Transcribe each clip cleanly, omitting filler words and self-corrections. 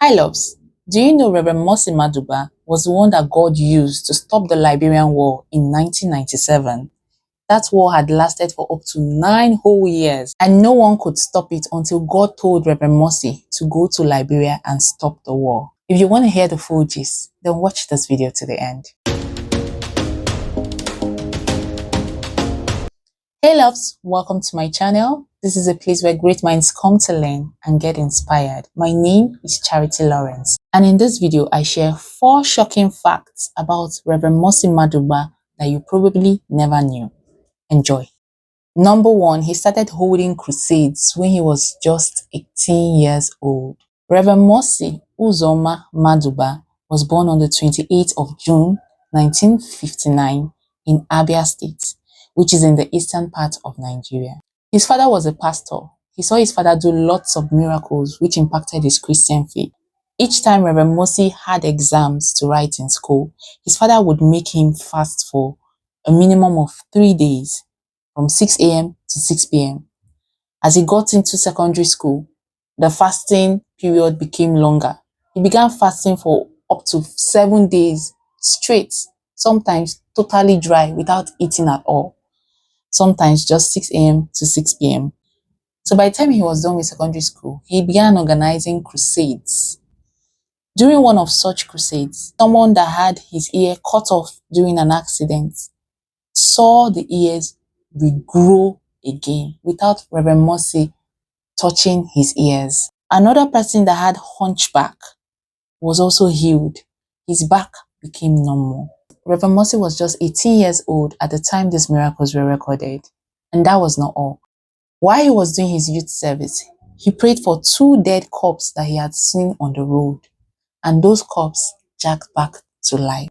Hi loves, do you know Reverend Mosy Madugba was the one that God used to stop the Liberian War in 1997? That war had lasted for up to 9 whole years and no one could stop it until God told Reverend Mosy to go to Liberia and stop the war. If you want to hear the full gist, then watch this video to the end. Hey loves, welcome to my channel. This is a place where great minds come to learn and get inspired. My name is Charity Lawrence, and in this video I share 4 shocking facts about Reverend Mosy Madugba that you probably never knew. Enjoy. Number 1, he started holding crusades when he was just 18 years old. Reverend Mosy Uzoma Madugba was born on the 28th of June 1959 in Abia State, which is in the eastern part of Nigeria. His father was a pastor. He saw his father do lots of miracles which impacted his Christian faith. Each time Reverend Mosy had exams to write in school, his father would make him fast for a minimum of 3 days, from 6 a.m. to 6 p.m. As he got into secondary school, the fasting period became longer. He began fasting for up to 7 days straight, sometimes totally dry without eating at all, sometimes just 6 a.m. to 6 p.m. So by the time he was done with secondary school, he began organizing crusades. During one of such crusades, someone that had his ear cut off during an accident saw the ears regrow again without Reverend Mosy touching his ears. Another person that had hunchback was also healed. His back became normal. Reverend Mosy was just 18 years old at the time these miracles were recorded. And that was not all. While he was doing his youth service, he prayed for 2 dead corpses that he had seen on the road. And those corpses jacked back to life.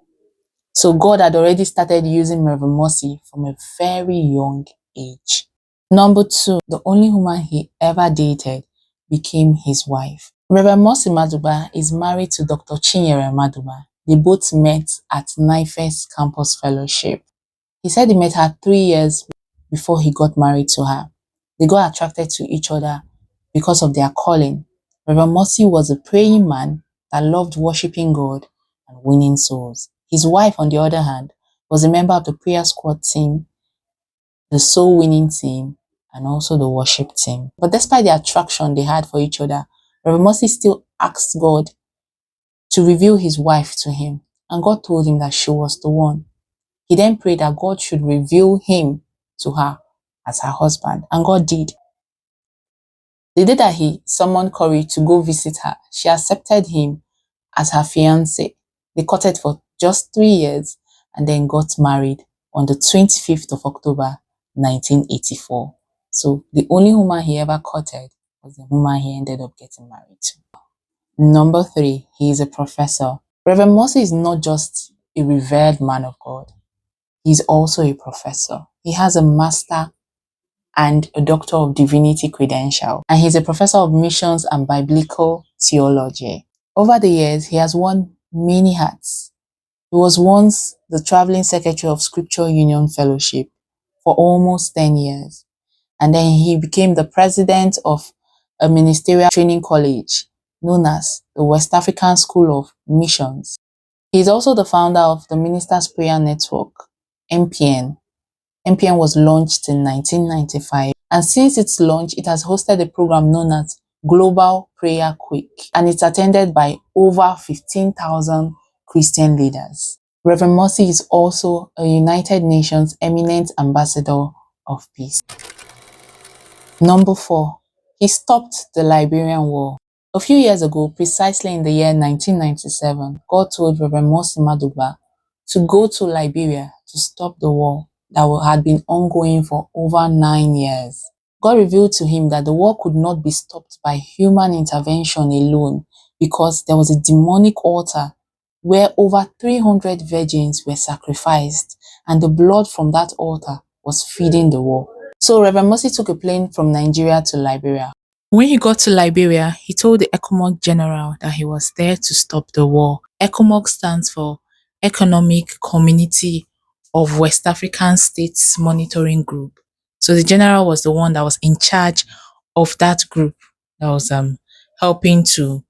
So God had already started using Reverend Mosy from a very young age. Number 2, the only woman he ever dated became his wife. Reverend Mosy Madugba is married to Dr. Chinyere Madugba. They both met at NIFES Campus Fellowship. He said he met her 3 years before he got married to her. They got attracted to each other because of their calling. Reverend Mosy was a praying man that loved worshiping God and winning souls. His wife, on the other hand, was a member of the prayer squad team, the soul winning team, and also the worship team. But despite the attraction they had for each other, Reverend Mosy still asked God to reveal his wife to him, and God told him that she was the one. He then prayed that God should reveal him to her as her husband, and God did. The day that he summoned courage to go visit her, she accepted him as her fiancé. They courted for just 3 years and then got married on the 25th of October 1984. So the only woman he ever courted was the woman he ended up getting married to. Number 3, he is a professor. Reverend Mosy is not just a revered man of God. He's also a professor. He has a master and a Doctor of Divinity credential, and he's a professor of missions and biblical theology. Over the years, he has worn many hats. He was once the traveling secretary of Scripture Union Fellowship for almost 10 years, and then he became the president of a ministerial training college known as the West African School of Missions. He is also the founder of the Ministers Prayer Network, MPN. MPN was launched in 1995, and since its launch, it has hosted a program known as Global Prayer Quick, and it's attended by over 15,000 Christian leaders. Reverend Mosy is also a United Nations eminent ambassador of peace. Number 4, he stopped the Liberian War. A few years ago, precisely in the year 1997, God told Reverend Mosy Madugba to go to Liberia to stop the war that had been ongoing for over 9 years. God revealed to him that the war could not be stopped by human intervention alone because there was a demonic altar where over 300 virgins were sacrificed, and the blood from that altar was feeding the war. So Reverend Mosy took a plane from Nigeria to Liberia. When he got to Liberia, he told the ECOMOG general that he was there to stop the war. ECOMOG stands for Economic Community of West African States Monitoring Group. So the general was the one that was in charge of that group that was helping to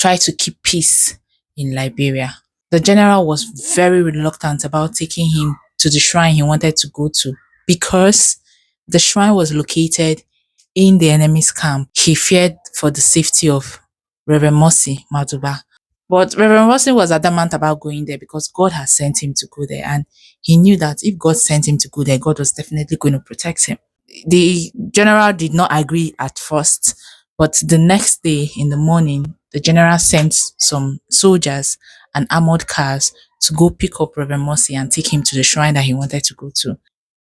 try to keep peace in Liberia. The general was very reluctant about taking him to the shrine he wanted to go to because the shrine was located in the enemy's camp. He feared for the safety of Reverend Mosy Madugba. But Reverend Mosy was adamant about going there because God had sent him to go there, and he knew that if God sent him to go there, God was definitely going to protect him. The general did not agree at first, but the next day in the morning, the general sent some soldiers and armored cars to go pick up Reverend Mosy and take him to the shrine that he wanted to go to.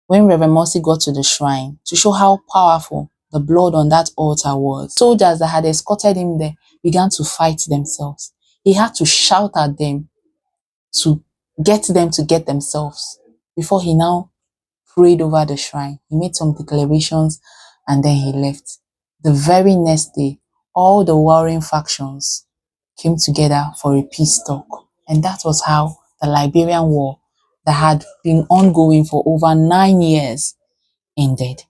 When Reverend Mosy got to the shrine, to show how powerful the blood on that altar was, soldiers that had escorted him there began to fight themselves. He had to shout at them to get themselves before he now prayed over the shrine. He made some declarations and then he left. The very next day, all the warring factions came together for a peace talk. And that was how the Liberian War that had been ongoing for over 9 years ended.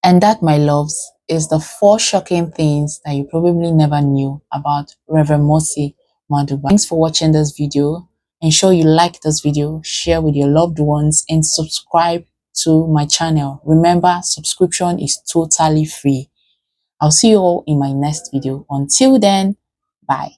And that, my loves, is the 4 shocking things that you probably never knew about Reverend Mosy Madugba. Thanks for watching this video. Ensure you like this video, share with your loved ones, and subscribe to my channel. Remember, subscription is totally free. I'll see you all in my next video. Until then, bye.